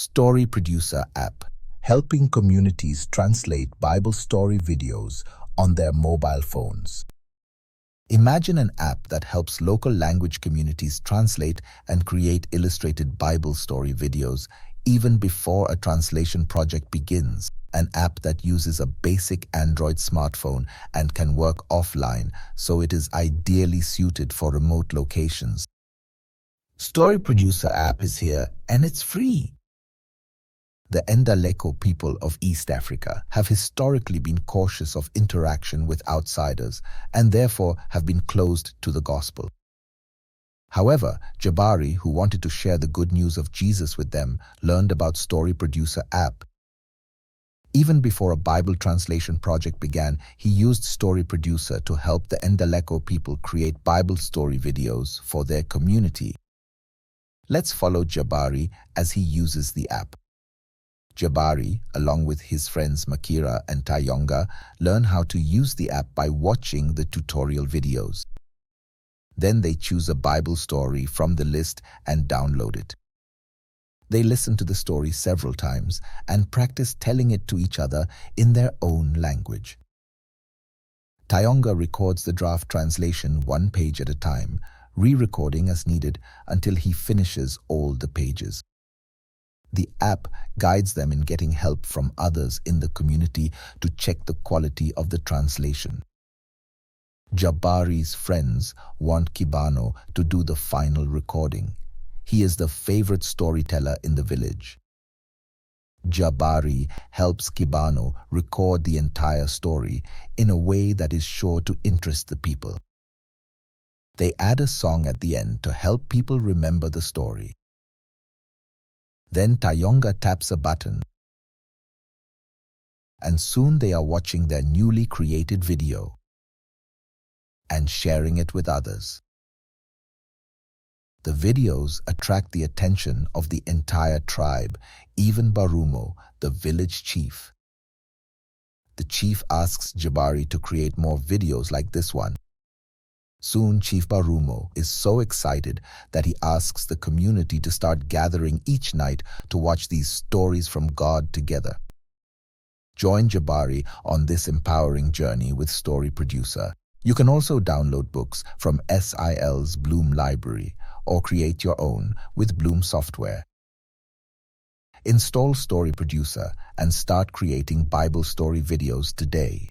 Story Producer app, helping communities translate Bible story videos on their mobile phones. Imagine an app that helps local language communities translate and create illustrated Bible story videos even before a translation project begins. An app that uses a basic Android smartphone and can work offline, so it is ideally suited for remote locations. Story Producer app is here and it's free. The Ndaleko people of East Africa have historically been cautious of interaction with outsiders and therefore have been closed to the gospel. However, Jabari, who wanted to share the good news of Jesus with them, learned about Story Producer app. Even before a Bible translation project began, he used Story Producer to help the Ndaleko people create Bible story videos for their community. Let's follow Jabari as he uses the app. Jabari, along with his friends Makira and Tayonga, learn how to use the app by watching the tutorial videos. Then they choose a Bible story from the list and download it. They listen to the story several times and practice telling it to each other in their own language. Tayonga records the draft translation one page at a time, re-recording as needed until he finishes all the pages. The app guides them in getting help from others in the community to check the quality of the translation. Jabari's friends want Kibano to do the final recording. He is the favorite storyteller in the village. Jabari helps Kibano record the entire story in a way that is sure to interest the people. They add a song at the end to help people remember the story. Then Tayonga taps a button, and soon they are watching their newly created video and sharing it with others. The videos attract the attention of the entire tribe, even Barumo, the village chief. The chief asks Jabari to create more videos like this one. Soon Chief Barumo is so excited that he asks the community to start gathering each night to watch these stories from God together. Join Jabari on this empowering journey with Story Producer. You can also download books from SIL's Bloom Library or create your own with Bloom software. Install Story Producer and start creating Bible story videos today.